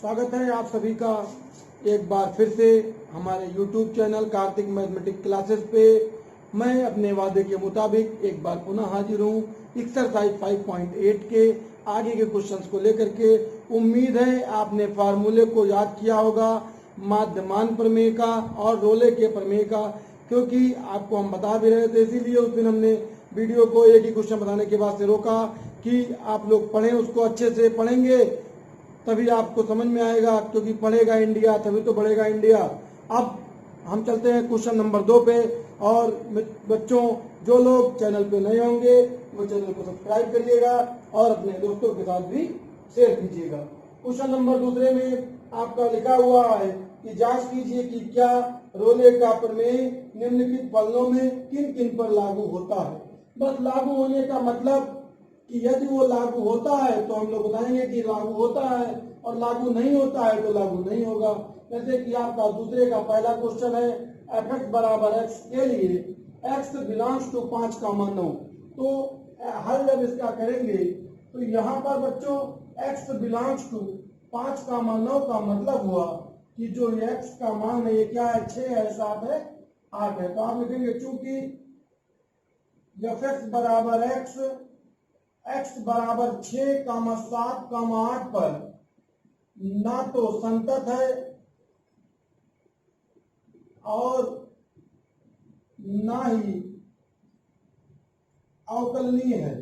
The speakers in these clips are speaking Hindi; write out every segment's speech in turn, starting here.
स्वागत है आप सभी का एक बार फिर से हमारे YouTube channel Kartik mathematics classes पे। मैं अपने वादे के मुताबिक एक बार पुनः हाजिर हूँ एक्सरसाइज 5.8 के आगे के क्वेश्चंस को लेकर के। उम्मीद है आपने फार्मूले को याद किया होगा, माध्यमान प्रमेय का और रोले के प्रमेय का, क्योंकि आपको हम बता भी रहे थे, इसीलिए उस दिन हमने वीडियो को एक ही क्वेश्चन बताने के बाद से रोका कि आप लोग पढ़ें, उसको अच्छे से पढ़ेंगे तभी आपको समझ में आएगा, क्योंकि पढ़ेगा इंडिया तभी तो बढ़ेगा इंडिया। अब हम चलते हैं क्वेश्चन नंबर 2 पे। और बच्चों, जो लोग चैनल पे नए होंगे वो चैनल को सब्सक्राइब करिएगा और अपने दोस्तों के साथ भी शेयर कीजिएगा। क्वेश्चन नंबर 2 में आपका लिखा हुआ है कि जांच कीजिए कि क्या रोले का प्रमेय निम्नलिखित फलनों में किन किन पर लागू होता है। बस लागू होने का मतलब कि यदि वो लागू होता है तो हम लोग बताएंगे कि लागू होता है, और लागू नहीं होता है तो लागू नहीं होगा। जैसे कि आपका दूसरे का पहला क्वेश्चन है, f(x) बराबर x के लिए x बिलोंग्स टू 5 का मान 9। तो हल जब इसका करेंगे तो यहाँ पर बच्चों x बिलोंग्स टू 5 का मान 9 का मतलब हुआ कि जो x का मान है ये क्या है, 6 है, 7 है, 8 है। तो आप लिखेंगे चूंकि f(x) बराबर x बराबर 6, 7, 8 पर ना तो संतत है और ना ही अवकलनीय है।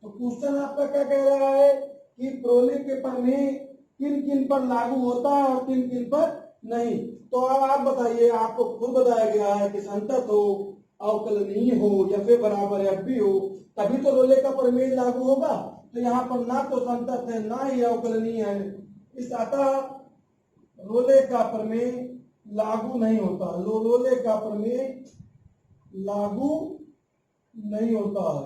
तो क्वेश्चन आपका क्या कह रहा है कि रोले के प्रमेय किन किन पर लागू होता है और किन किन पर नहीं। तो अब आप बताइए, आपको खुद बताया गया है कि संतत हो, अवकलनीय हो या फिर बराबर एफ भी हो तभी तो रोले का प्रमेय लागू होगा। तो यहाँ पर ना तो संतत है ना ही अवकलनीय है, इस अतः रोले का प्रमेय लागू नहीं होता। रोले का प्रमेय लागू नहीं होता है।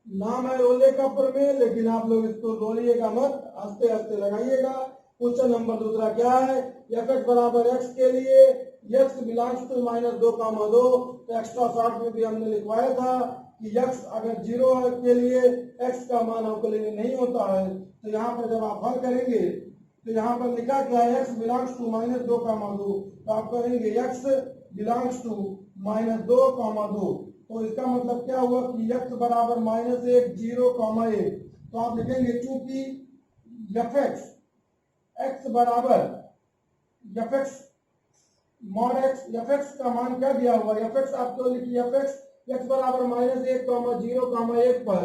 नाम है रोले का प्रमेय, लेकिन आप लोग इसको रोलिएगा मत, हंसते हंसते लगाइएगा। क्वेश्चन नंबर 2 क्या है, f(x) बराबर x के लिए x बिलोंग्स टू -2, 2। तो एक्स्ट्रा शॉर्ट में भी हमने लिखवाया था कि x अगर 0 के लिए x का मान अवकलनीय नहीं होता है। तो यहाँ पर जब आप हल करेंगे तो यहाँ पर लिखा क्या है, x बिलोंग्स टू -2, 2। तो आप करेंगे x बिलोंग्स टू -2, 2। तो इसका मतलब क्या हुआ कि x बराबर -1, 0, 1। तो आप लिखेंगे चूंकि f(x) बराबर f(x) मॉड x, f(x) का मान क्या दिया हुआ, f(x) आपको लिखिए f(x) बराबर -1, 0, 1 पर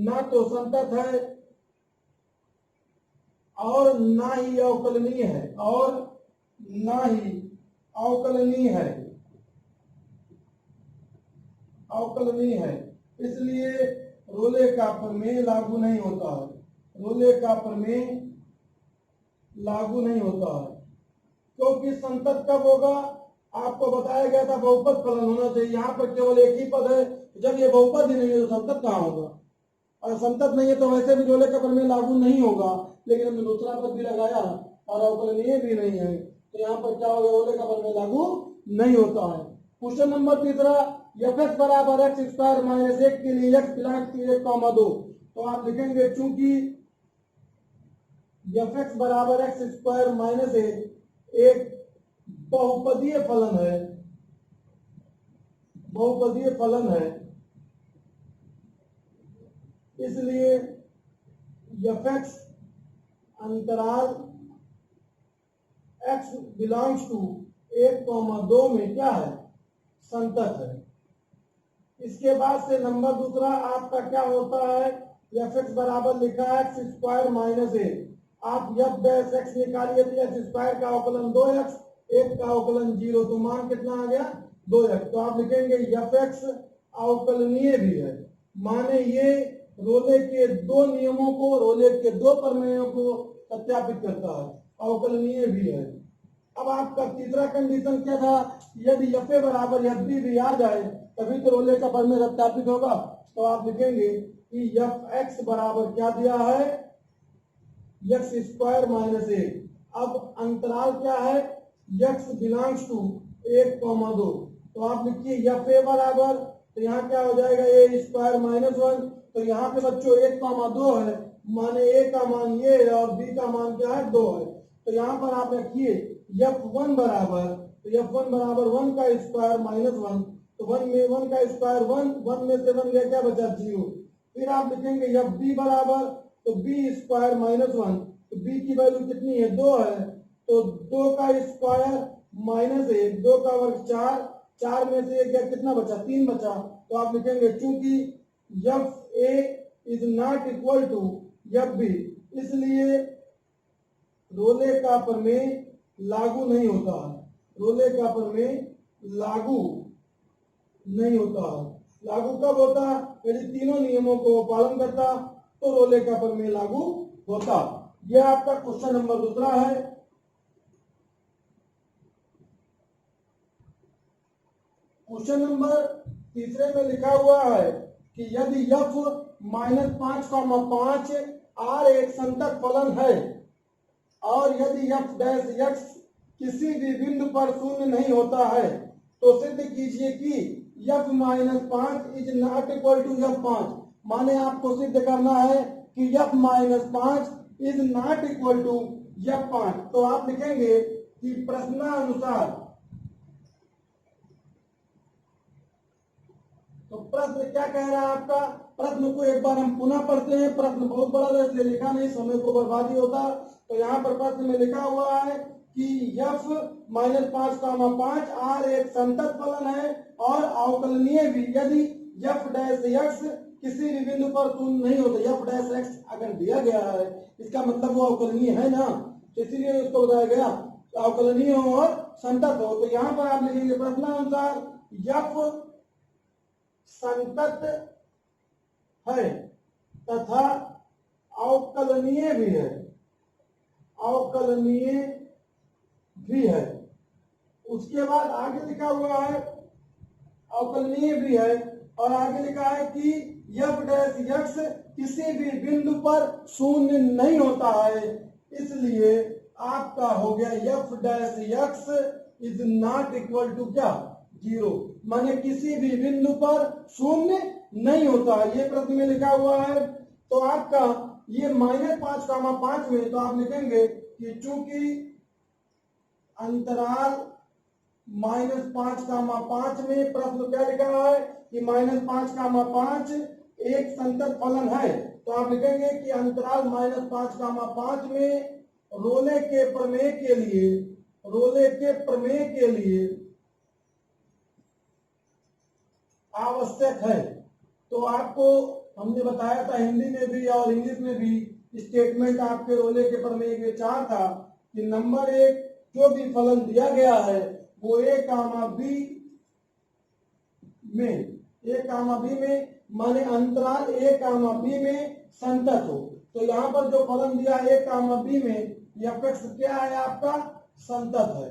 ना तो संतत है और ना ही अवकलनीय है, अवकलनीय है। इसलिए रोले का प्रमेय लागू नहीं होता है। रोले का प्रमेय लागू नहीं होता है क्योंकि संतत कब होगा, आपको बताया गया था बहुपद फलन होना चाहिए। यहाँ पर केवल एक ही पद है, जब ये बहुपद ही नहीं है तो संतत कहाँ होगा, और संतत नहीं है तो वैसे भी रोले का प्रमेय लागू नहीं होगा। लेकिन हमने दूसरा पद भी लगाया और अवकलनीय भी नहीं है, तो यहाँ पर क्या होगा, रोले का प्रमेय लागू नहीं होता है। क्वेश्चन नंबर 3, f(x) बराबर x² - 1 के लिए x बिलोंग्स टू 1, 2। तो आप लिखेंगे चूंकि f(x) बराबर x² - 1 एक बहुपदीय फलन है, इसलिए f(x) अंतराल x बिलोंग्स टू 1, 2 में क्या है, संतत है। इसके बाद से नंबर 2 आपका क्या होता है, f(x) बराबर लिखा है x² - 1। आप f(x) निकालिए तो x² का अवकलन 2x, 1 का अवकलन 0, तो मान कितना आ गया, 2x। तो आप लिखेंगे f(x) अवकलनीय भी है, माने ये रोले के 2 नियमों को, रोले के 2 प्रमेयों को सत्यापित करता है, अवकलनीय भी है। अब आपका तीसरा कंडीशन क्या था, यदि f(a) बराबर f(b) भी आ जाए तभी तो रोले का प्रमेय सत्यापित होगा। तो आप लिखेंगे कि f(x) बराबर क्या दिया है, x² - 1। अब अंतराल क्या है, x बिलोंग्स टू 1, 2। तो आप लिखिए f(a) बराबर, तो यहाँ क्या हो जाएगा, a² - 1 तो यहाँ पे बच्चों 1,2 है, माने a का मान ये है और b का मान क्या है 2 है। तो यहाँ पर आप रखिए f1 बराबर, तो f1 बराबर 1 का स्क्वायर माइनस 1, तो 1 में 1 का स्क्वायर 1, 1 में से 1 गया क्या बचा 0। फिर आप लिखेंगे fb बराबर, तो b स्क्वायर माइनस 1, तो b की वैल्यू कितनी है 2 है, तो 2 का स्क्वायर माइनस 1, 2 का वर्ग 4, 4 में से क्या कितना बचा 3 बचा। तो आप लिखेंगे चूंकि F A is not equal to F B, इसलिए रोले का प्रमेय लागू नहीं होता है, रोले का प्रमेय लागू नहीं होता है। लागू कब होता, यदि तीनों नियमों को पालन करता तो रोले का प्रमेय लागू होता। यह आपका क्वेश्चन नंबर दूसरा है। क्वेश्चन नंबर तीसरे में लिखा हुआ है कि यदि f माइनस 5,5 r एक संतत फलन है और यदि f डैश x किसी भी बिंदु पर शून्य नहीं होता है तो सिद्ध कीजिए कि f minus 5 is not equal to f5। माने आपको सिद्ध करना है कि f minus 5 is not equal to f5। तो आप लिखेंगे कि प्रश्नानुसार, तो प्रश्न क्या कह रहा है आपका, प्रश्न को एक बार हम पुनः पढ़ते हैं। प्रश्न बहुत बड़ा है इसलिए लिखा नहीं, समय को बर्बादी होता। तो यहाँ पर प्रश्न में लिखा हुआ है कि f माइनस 5,5 r एक संतत फलन है और अवकलनीय भी यदि f डैश x किसी भी बिंदु पर शून्य नहीं होता। f डैश x अगर दिया गया है इसका मतलब वो अवकलनीय है ना, तो इसीलिए उसको बताया गया अवकलनीय हो और संतत हो। तो यहाँ पर आप लिखेंगे प्रश्नानुसार f संतत है तथा अवकलनीय भी है, अवकलनीय भी है। उसके बाद आगे लिखा हुआ है अवकलनीय भी है और आगे लिखा है कि f डैश x किसी भी बिंदु पर शून्य नहीं होता है, इसलिए आपका हो गया f dash x is not equal to क्या 0। माने किसी भी बिंदु पर शून्य नहीं होता है, ये प्रश्न में लिखा हुआ है। तो आपका ये माइनस 5,5 में, तो आप लिखेंगे कि चूंकि अंतराल माइनस 5,5 में प्रश्न क्या लिखा है कि माइनस 5,5 एक संतत फलन है, तो आप लिखेंगे कि अंतराल माइनस 5,5 में रोले के प्रमेय के लिए, रोले के प्रमेय के लिए आवश्यक है। तो आपको हमने बताया था हिंदी में भी और इंग्लिश में भी स्टेटमेंट आपके रोले के प्रमेय के 4 था कि नंबर 1 जो भी फलन दिया गया है वो a, b में, a, b में माने अंतराल a, b में संतत हो। तो यहाँ पर जो फलन दिया a, b में f(x) क्या है आपका संतत है।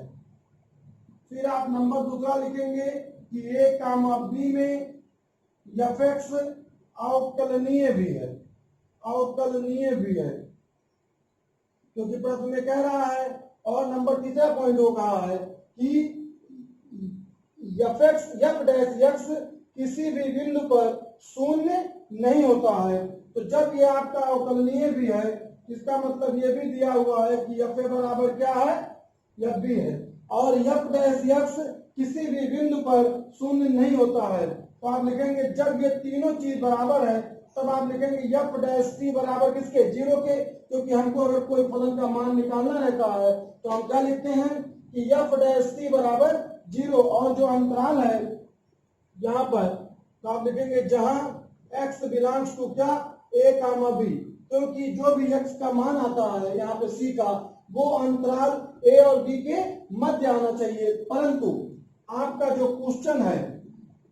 फिर आप नंबर दूसरा लिखेंगे कि a, b में f(x) अवकलनीय भी है, अवकलनीय भी है क्योंकि प्रश्न में कह रहा है। और नंबर तीसरा पॉइंट वो कहा है कि f डैश x किसी भी बिंदु पर शून्य नहीं होता है। तो जब ये आपका अवकलनीय भी है इसका मतलब ये भी दिया हुआ है कि f बराबर क्या है f b है और f डैश x किसी भी बिंदु पर शून्य नहीं होता है। तो आप लिखेंगे जब ये तीनों चीज बराबर है तब आप लिखेंगे f डैश c बराबर किसके 0 के, क्योंकि हमको अगर कोई फलन का मान निकालना रहता है तो हम क्या लिखते हैं कि f डैश c बराबर 0 और जो अंतराल है यहाँ पर तो आप लिखेंगे जहां x बिलोंग्स टू क्या a, b, क्योंकि जो भी x का मान आता है यहाँ पे c का वो अंतराल a और b के मध्य आना चाहिए। परंतु आपका जो क्वेश्चन है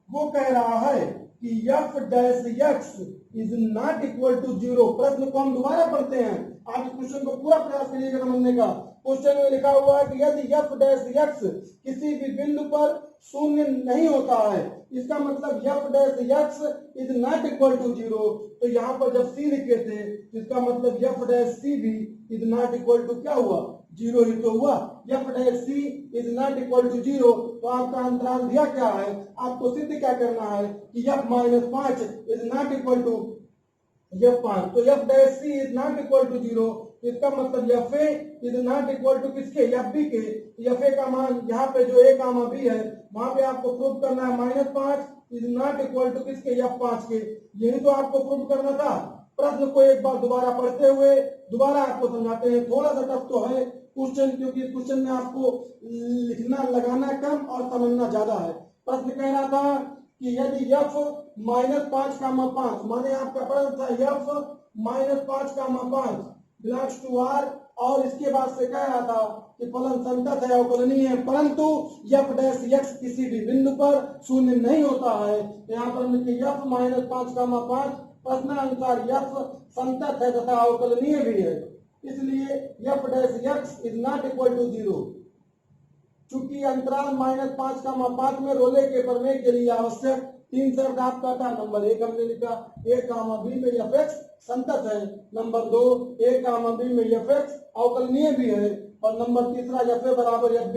वो कह रहा है कि f dash x is not equal to 0। प्रश्न को हम दोबारा पढ़ते हैं, आप इस क्वेश्चन को पूरा प्रयास करिएगा समझने का। क्वेश्चन में लिखा हुआ है कि यदि f डैश x किसी भी बिंदु पर शून्य नहीं होता है, इसका मतलब f dash x is not equal to 0। तो यहाँ पर जब c लिखे थे इसका मतलब f डैश c भी इज नॉट इक्वल टू क्या हुआ 0 ही तो हुआ। f dash c is not equal to 0, तो आपका अंतराल दिया क्या है, आपको सिद्ध क्या करना है कि f minus 5 is not equal to F5, तो F dash C is not equal to 0, इसका मतलब FA is not equal to किसके, FB के। FA का मान यहाँ पे जो A कामा B है वहां पे आपको प्रूव करना है -5 इज नॉट इक्वल टू किसके, F5 के। यही तो आपको प्रूव करना था। प्रश्न को एक बार दोबारा पढ़ते हुए दोबारा आपको समझाते हैं। थोड़ा सा टफ तो है क्वेश्चन, क्योंकि क्वेश्चन में आपको लिखना लगाना कम और समझना ज्यादा है। प्रश्न कह रहा था कि यदि F -5, माने आपका प्रश्न था F -5, बिलोंग्स टू R, और इसके बाद से कह रहा था कि फलन संतत है, अवकलनीय है, परंतु F डैश X किसी भी बिंदु पर शून्य नहीं होता है। यहाँ पर F -5, प्रश्नानुसार F संतत है तथा अवकलनीय भी है, इसलिए F dash X is not equal to 0। चूंकि अंतराल -5, में रोले के प्रमेय के लिए आवश्यक 3 शर्त आपका था। नंबर 1 हमने लिखा A, B में Fx संतत है, नंबर 2 A, B में Fx अवकलनीय भी है, और नंबर तीसरा FA बराबर FB।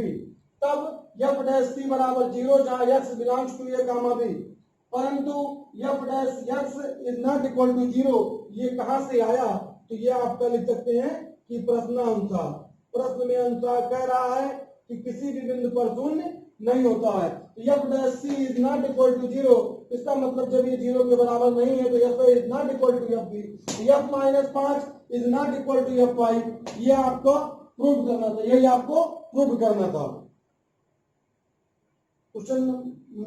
तब F डैश C बराबर 0 जहाँ X belongs to A, B, परंतु F dash X is not equal to 0। ये कहां से आया, तो ये आपका लिख सकते हैं कि प्रश्नानुसार, प्रश्न में अनुसार कह रहा है कि किसी भी बिंदु पर शून्य नहीं होता है। तो F dash C is not equal to 0, इसका मतलब जब ये 0 के बराबर नहीं है तो F is not equal to FB। F -5 is not equal to F5, ये आपको प्रूव करना था, यही आपको प्रूव करना था। क्वेश्चन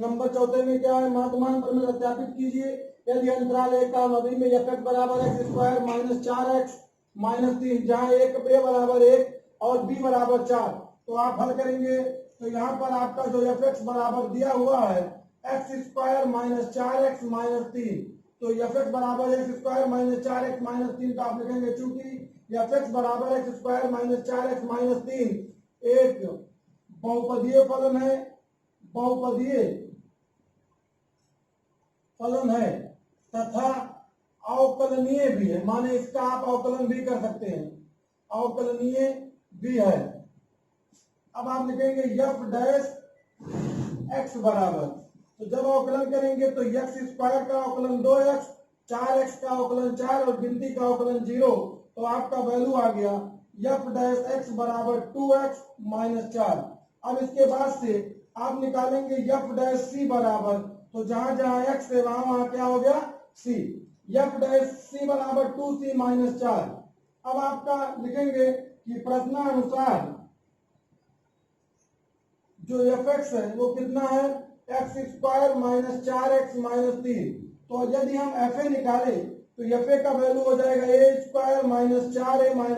नंबर 14 में क्या है, माध्यमान प्रमेय सत्यापित कीजिए। यदि अंतराल A, B में Fx बराबर x² - 4x - 3, जहाँ A बराबर 1 और B बराबर 4, तो आप हल करेंगे तो यहाँ पर आपका जो Fx बराबर दिया हुआ है x² - 4x - 3, तो Fx बराबर x² - 4x - 3, तो आप लिखेंगे चूंकि Fx बराबर x² - 4x - 3 एक बहुपदीय फलन है, बहुपदीय फलन है तथा अवकलनीय भी है, माने इसका आप अवकलन भी कर सकते हैं, अवकलनीय भी है। अब आप लिखेंगे F डैश x बराबर, तो जब अवकलन करेंगे तो x² का अवकलन 2x, 4x का अवकलन 4 और गिनती का अवकलन 0, तो आपका वैल्यू आ गया F डैश x बराबर 2x - 4। अब इसके बाद से आप निकालेंगे F डैश C बराबर, तो जहां जहां x है वहां क्या हो गया C। F डैश C बराबर 2C - 4। अब आपका लिखेंगे कि प्रश्नानुसार जो Fx है वो कितना है, x² - 4x - 3। तो यदि हम FA निकाले तो FA का वैल्यू हो जाएगा A² - 4A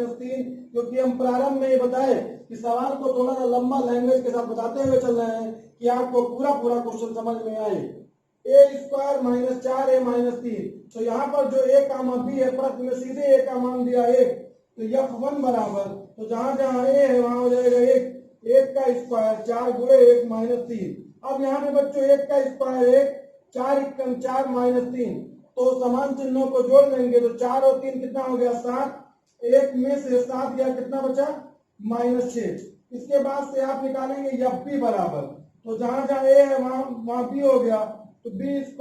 - 3, क्योंकि हम प्रारंभ में ये बताए कि सवाल को थोड़ा सा लंबा लैंग्वेज के साथ बताते हुए चल रहे हैं कि आपको पूरा क्वेश्चन समझ में आए। A² - 4A - 3, तो यहाँ पर जो A, B है, प्रश्न में सीधे A का मान दिया 1, तो F1 बराबर, तो जहां जहां A है वहां हो जाएगा 1 का स्क्वायर 4 गुणे 1 - 3। अब यहाँ पे बच्चों 1 का स्क्वायर 1, 4 × 4 - 3, तो समान चिन्हों को जोड़ लेंगे तो 4 और 3 कितना हो गया 7, 1 में से 7 गया, कितना बचा -6। इसके बाद से आप निकालेंगे FB बराबर, तो जहां जहां A है वहां B हो गया, तो B² -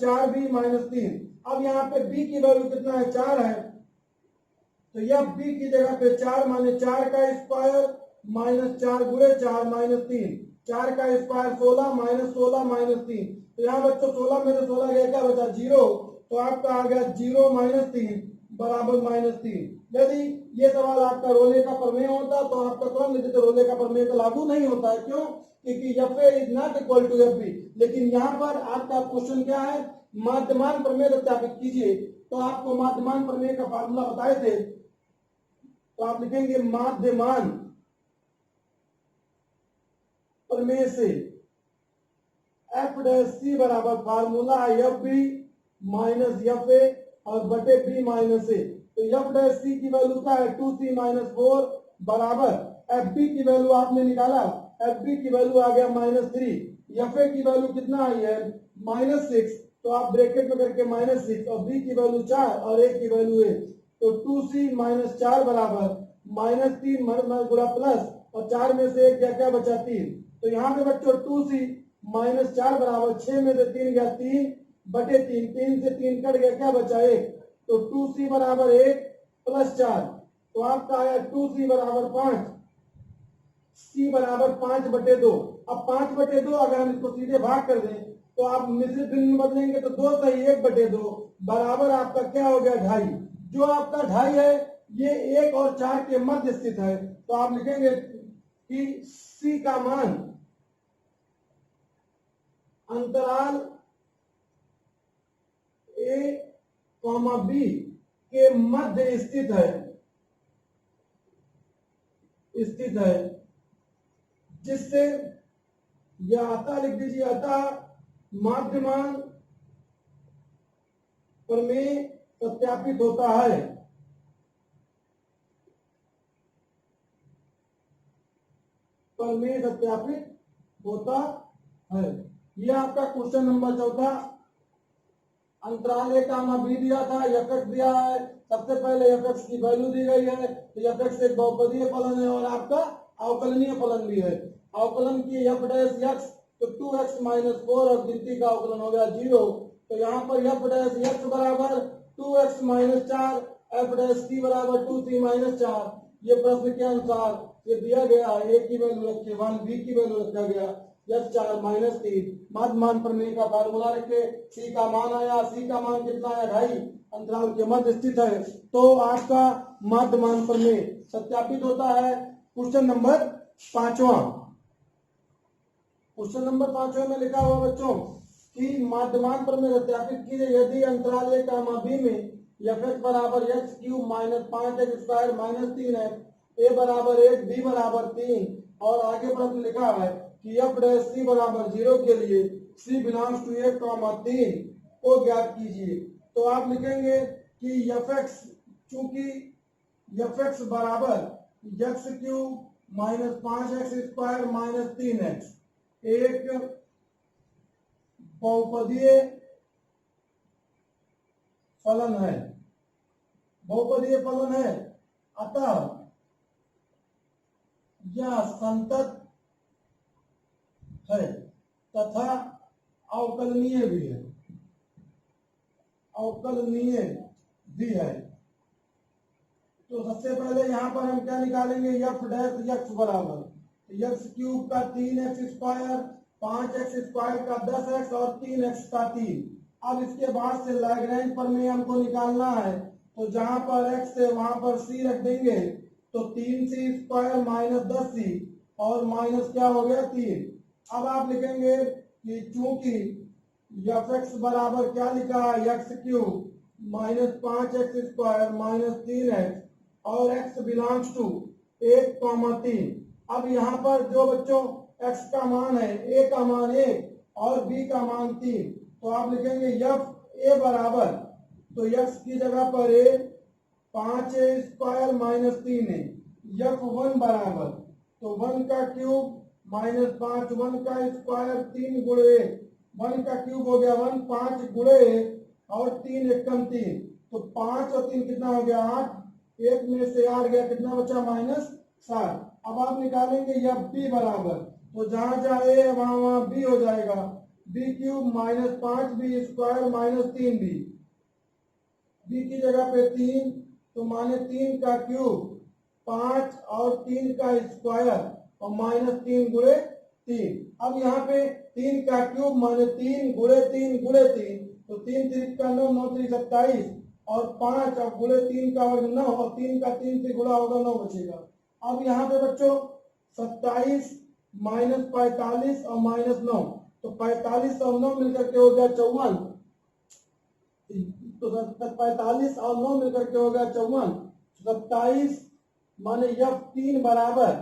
4B - 3। अब यहाँ पे B की वैल्यू कितना है 4 है, तो FB की जगह पे 4 माने 4 का स्क्वायर -4 गुणे 4 - 3, 4 का स्क्वायर 16 -16 - 3, तो यहाँ बच्चों 16 में से 16 गया, क्या बचा 0, तो आपका आ गया 0 - 3 बराबर -3। यदि ये सवाल आपका रोले का प्रमेय होता तो आपका तुरंत लिखते रोले का प्रमेय तो लागू नहीं होता है, क्यों, क्योंकि FA is not equal to FB। लेकिन यहाँ पर आपका क्वेश्चन क्या है, माध्यमान प्रमेय सत्यापित कीजिए, तो आपको माध्यमान प्रमेय का फार्मूला बताए थे, तो आप लिखेंगे माध्यमान प्रमेय से F डैश C बराबर फार्मूला FB माइनस FA और बटे B माइनस A। तो F डैश C की वैल्यू क्या है 2C - 4 बराबर FB की वैल्यू आपने निकाला, FB की वैल्यू आ गया -3, FA की वैल्यू कितना आई है -6, तो आप ब्रैकेट में करके -6 और B की वैल्यू 4 और A की वैल्यू 1, तो 2C - 4 बराबर -3 गुणा प्लस और 4 में से 1 क्या क्या बचा 3, तो यहाँ पे बच्चों 2C - 4 बराबर 6 में से 3 गया 3 बटे 3, 3 से 3 कट गया, क्या बचा 1, तो 2c बराबर 1 प्लस 4, तो आपका आया 2c बराबर 5, c बराबर 5/2। अब 5/2 अगर हम इसको सीधे भाग कर दें तो आप मिश्रित भिन्न में बदलेंगे तो 2 सही 1/2 बराबर आपका क्या हो गया 2.5। जो आपका 2.5 है ये 1 और 4 के मध्य स्थित है, तो आप लिखेंगे कि c का मान अंतराल a, b के मध्य स्थित है, जिससे यह अतः लिख दीजिए, अतः माध्यमान प्रमेय सत्यापित होता है। प्रमेय सत्यापित होता है। यह आपका क्वेश्चन नंबर 4। अंतराल a कामा b दिया था, f(x) दिया है। सबसे पहले f(x) की वैल्यू दी गई है, तो f(x) एक बहुपदीय फलन है और आपका अवकलनीय फलन भी है। अवकलन की f'(x) तो 2x - 4 और गिनती का अवकलन हो गया 0, तो यहाँ पर f'(x) बराबर 2x - 4, f'(c) बराबर 2c - 4। ये प्रश्न के अनुसार ये दिया गया, a की वैल्यू रखे 1, b की वैल्यू रखा गया f4 - 3। माध्यमान प्रमेय का फार्मूला रखे, c का मान आया, c का मान कितना है 2.5, अंतराल के मध्य स्थित है, तो आपका माध्यमान प्रमेय सत्यापित होता है। क्वेश्चन नंबर 5वां। क्वेश्चन नंबर 5 में लिखा हुआ बच्चों कि माध्यमान प्रमेय सत्यापित कीजिए यदि अंतराल a कामा b में f(x) बराबर x³ - 5x² - 3x, a बराबर 1, b बराबर 3, और आगे प्रश्न लिखा है कि f' बराबर 0 के लिए c बिलोंग्स टू 1,3 को ज्ञात कीजिए। तो आप लिखेंगे कि f(x) चूंकि f(x) बराबर x³ - 5x² - 3x एक बहुपदीय फलन है, अतः यह संतत है तथा अवकलनीय भी है। तो सबसे पहले यहाँ पर हम क्या निकालेंगे, f'(x) बराबर x³ का 3x², 5x² का 10x और 3x का 3। अब इसके बाद से लैग्रेंज प्रमेय हमको निकालना है, तो जहां पर x है वहां पर c रख देंगे, तो 3c² - 10c और माइनस क्या हो गया 3। अब आप लिखेंगे कि चूंकि f(x) बराबर क्या लिखा है x³ - 5x² - 3x और x बिलोंग्स टू 1,3। अब यहाँ पर जो बच्चों x का मान है, a का मान 1 और b का मान 3, तो आप लिखेंगे f(a) बराबर, तो x की जगह पर a 5a² - 3 है, f(1) बराबर, तो 1 का क्यूब - 5, 1 का स्क्वायर 3 गुणे 1 का क्यूब हो गया 1, 5 गुणे और 3 एकम 3, तो 5 और 3 कितना हो गया 8, 1 में से 8 गया, कितना बचा -7। अब आप निकालेंगे f(b) बराबर, तो जहां जहां a है वहां b हो जाएगा, b³ - 5b² - 3b, b की जगह पे 3, तो माने 3 का क्यूब 5 और 3 का स्क्वायर और -3 गुणे 3। अब यहाँ पे 3 का क्यूब माने 3 गुणे 3 गुणे 3, तो 3 3 का 9, 9 3 27 और 5 और गुणे 3 का वर्ग 9 और 3 का 3 से गुणा होगा 9 बचेगा। अब यहाँ पे बच्चों 27 - 45 और -9, तो 45 और 9 मिलकर के हो गया 54, तो 45 और 9 मिलकर के हो गया 54, 27 माने f(3) बराबर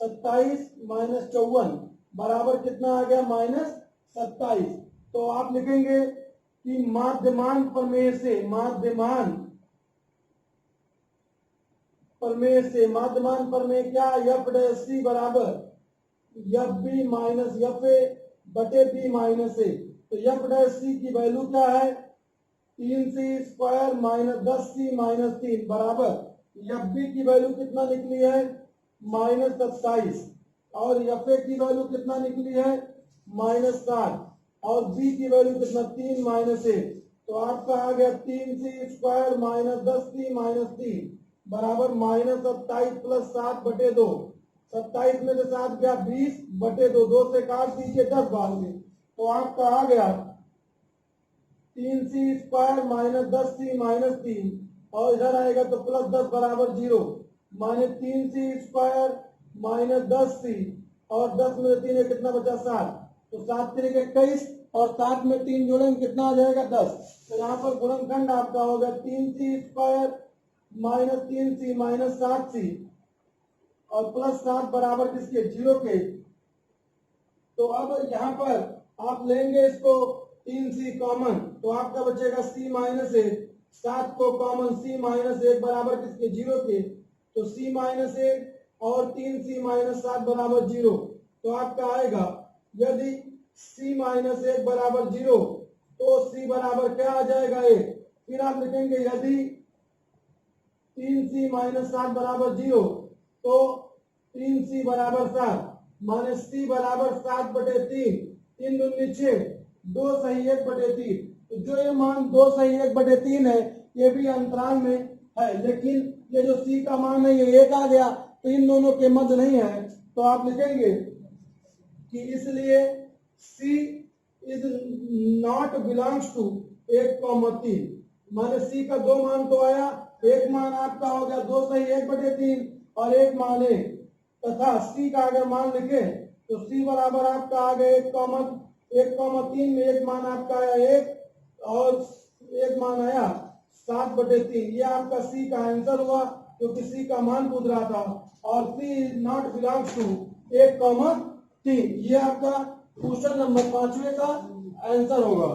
27 - 54 बराबर कितना आ गया -27। तो आप लिखेंगे कि माध्यमान प्रमेय से माध्यमान क्या, f'(c) बराबर fb - fa/b - a, तो f'(c) की वैल्यू क्या है 3c² - 10c - 3 बराबर fb की वैल्यू कितना निकली है -27 और fa की वैल्यू कितना निकली है -7 और b की वैल्यू कितना 3 - 1, तो आपका आ गया 3c² माइनस 10c माइनस 3 बराबर माइनस 27 प्लस 7/2। 27 में से 7 गया 20/2, 2 से काट दीजिए 10 बार में, तो आपका आ गया 3c² माइनस 10c माइनस 3 और इधर आएगा तो प्लस 10 बराबर 0 माने 3c² माइनस 10c और 10 में 3 कितना बचा 7, तो 7 3 21 और 7 में 3 जोड़ेंगे कितना आ जाएगा 10। तो यहाँ पर गुणनखंड आपका होगा 3c² minus 3c minus 7c और प्लस 7 बराबर किसके 0 के। तो अब यहाँ पर आप लेंगे इसको 3c कॉमन, तो आपका बचेगा c माइनस 1, 7 को कॉमन c माइनस 1 बराबर किसके 0 के, तो c माइनस 1 और 3c माइनस 7 बराबर 0। तो आपका आएगा यदि c माइनस 1 बराबर 0 तो c बराबर क्या आ जाएगा 1। फिर आप लिखेंगे यदि 3c माइनस 7 बराबर 0 तो 3c बराबर 7 माने c बराबर 7/3, 3 दूनी 6, 2 सही 1/3। तो जो ये मान 2 सही 1/3 है ये भी अंतराल में है, लेकिन ये जो c का मान है ये 1 आ गया तो इन दोनों के मध्य नहीं है। तो आप लिखेंगे कि इसलिए c is not belongs to 1,3 माने c का 2 मान तो आया, एक मान आपका हो गया 2 सही 1/3 और एक मान 1, तथा c का अगर मान लिखे तो c बराबर आपका आ गया 1,3 में एक मान आपका आया 1 और एक मान आया 7/3। ये आपका c का आंसर हुआ क्योंकि c का मान पूछ रहा था और c is not belongs to 1,3। ये आपका क्वेश्चन नंबर 5वें का आंसर होगा।